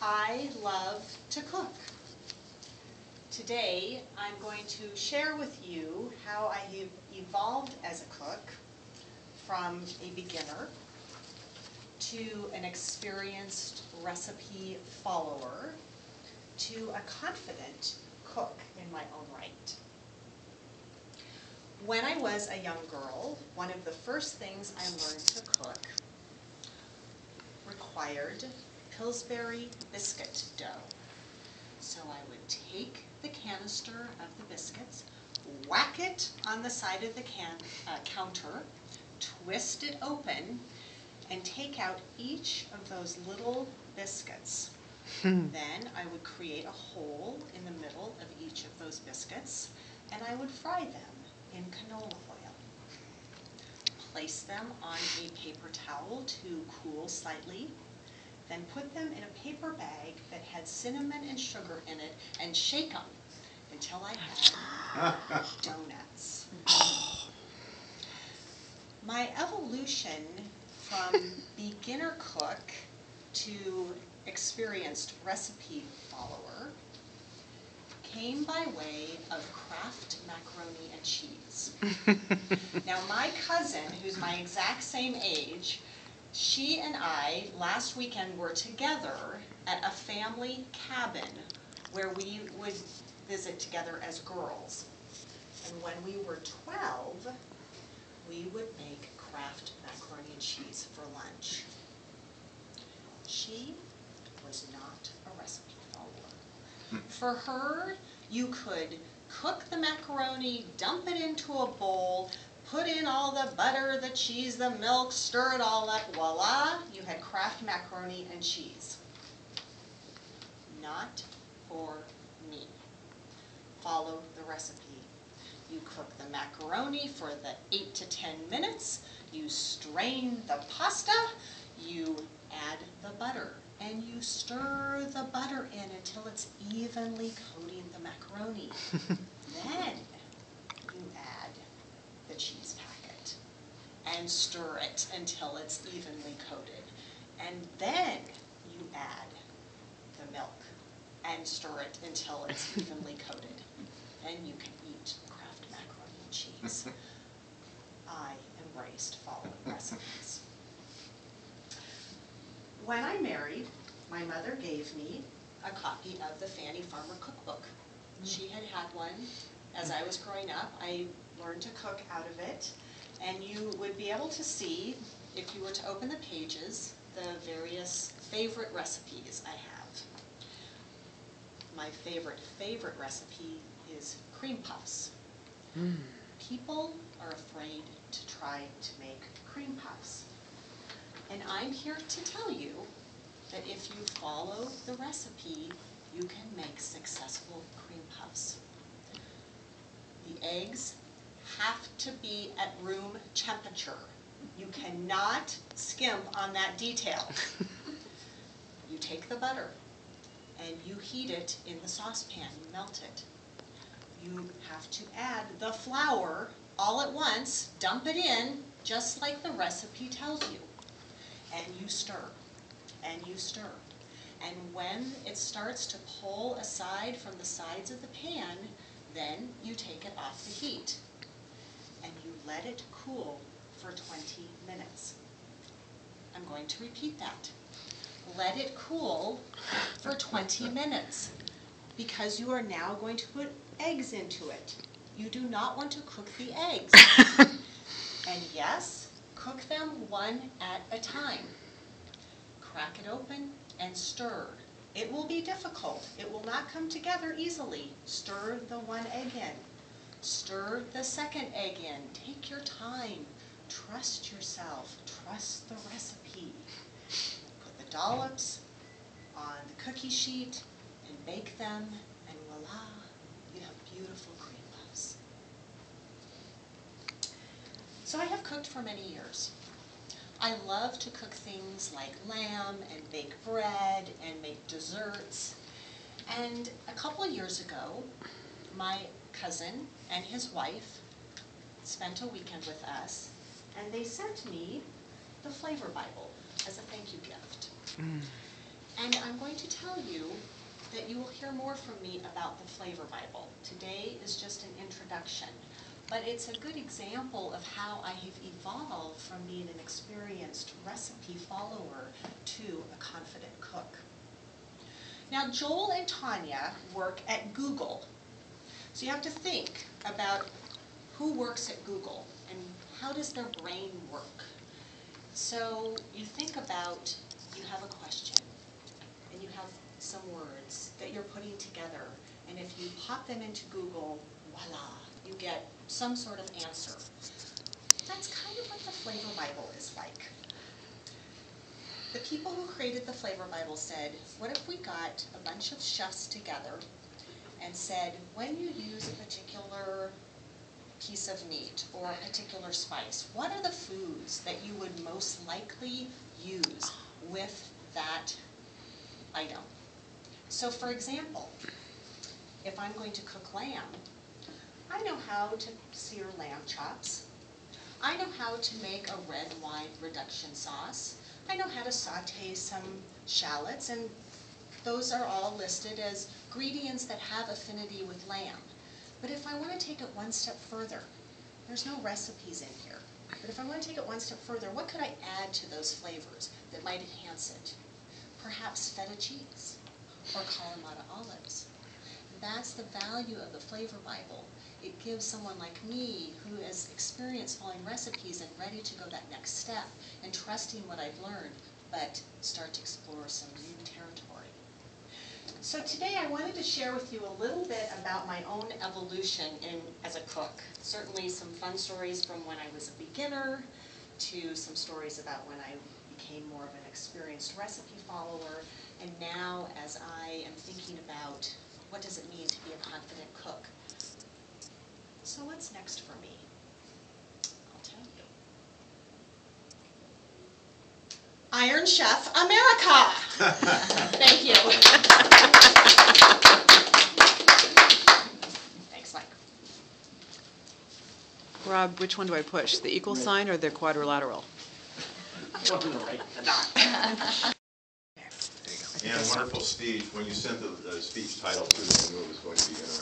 I love to cook. Today, I'm going to share with you how I evolved as a cook from a beginner to an experienced recipe follower to a confident cook in my own right. When I was a young girl, one of the first things I learned to cook required Pillsbury biscuit dough. So I would take the canister of the biscuits, whack it on the side of the counter, twist it open, and take out each of those little biscuits. Then I would create a hole in the middle of each of those biscuits, and I would fry them in canola oil. Place them on a paper towel to cool slightly, then put them in a paper bag that had cinnamon and sugar in it, and shake them until I had donuts. My evolution from beginner cook to experienced recipe follower came by way of Kraft macaroni and cheese. Now my cousin, who's my exact same age, she and I last weekend were together at a family cabin where we would visit together as girls. And when we were 12, we would make Kraft macaroni and cheese for lunch. She was not a recipe follower. For her, you could cook the macaroni, dump it into a bowl, put in all the butter, the cheese, the milk, stir it all up, voila, you had Kraft macaroni and cheese. Not for me. Follow the recipe. You cook the macaroni for the 8 to 10 minutes, you strain the pasta, you add the butter, and you stir the butter in until it's evenly coating the macaroni. Then you add the cheese packet and stir it until it's evenly coated. And then you add the milk and stir it until it's evenly coated. And you can eat Kraft macaroni and cheese. I embraced following recipes. When I married, my mother gave me a copy of the Fannie Farmer cookbook. She had one as I was growing up. I learned to cook out of it, and you would be able to see, if you were to open the pages, the various favorite recipes I have. My favorite recipe is cream puffs. People are afraid to try to make cream puffs. And I'm here to tell you that if you follow the recipe, you can make successful cream puffs. The eggs have to be at room temperature. You cannot skimp on that detail. You take the butter and you heat it in the saucepan, you melt it. You have to add the flour all at once, dump it in, just like the recipe tells you. And you stir, and you stir. And when it starts to pull aside from the sides of the pan, then you take it off the heat. And you let it cool for 20 minutes. I'm going to repeat that. Let it cool for 20 minutes, because you are now going to put eggs into it. You do not want to cook the eggs. And yes, cook them one at a time. Crack it open and stir. It will be difficult. It will not come together easily. Stir the one egg in. Stir the second egg in. Take your time. Trust yourself. Trust the recipe. Put the dollops on the cookie sheet and bake them, and voila, you have beautiful cream puffs. So I have cooked for many years. I love to cook things like lamb and bake bread and make desserts. And a couple of years ago, my cousin and his wife spent a weekend with us, and they sent me the Flavor Bible as a thank you gift. And And I'm going to tell you that you will hear more from me about the Flavor Bible. Today is just an introduction, but it's a good example of how I have evolved from being an experienced recipe follower to a confident cook. Now, Joel and Tanya work at Google. So you have to think about who works at Google and how does their brain work. So you think about, you have a question and you have some words that you're putting together, and if you pop them into Google, voila, you get some sort of answer. That's kind of what the Flavor Bible is like. The people who created the Flavor Bible said, what if we got a bunch of chefs together and said, when you use a particular piece of meat or a particular spice, what are the foods that you would most likely use with that item? So for example, if I'm going to cook lamb, I know how to sear lamb chops. I know how to make a red wine reduction sauce. I know how to saute some shallots, and those are all listed as ingredients that have affinity with lamb. But if I want to take it one step further, there's no recipes in here, but if I want to take it one step further, what could I add to those flavors that might enhance it? Perhaps feta cheese or Kalamata olives. That's the value of the Flavor Bible. It gives someone like me who is experienced following recipes and ready to go that next step and trusting what I've learned, but start to explore some new territory. So today I wanted to share with you a little bit about my own evolution as a cook. Certainly some fun stories from when I was a beginner to some stories about when I became more of an experienced recipe follower, and now as I am thinking about what does it mean to be a confident cook. So what's next for me? I'll tell you. Iron Chef America! Thank you. Thanks, Mike. Rob, which one do I push? The equal sign or the quadrilateral? And wonderful speech. When you sent the speech title through, I knew it was going to be interesting.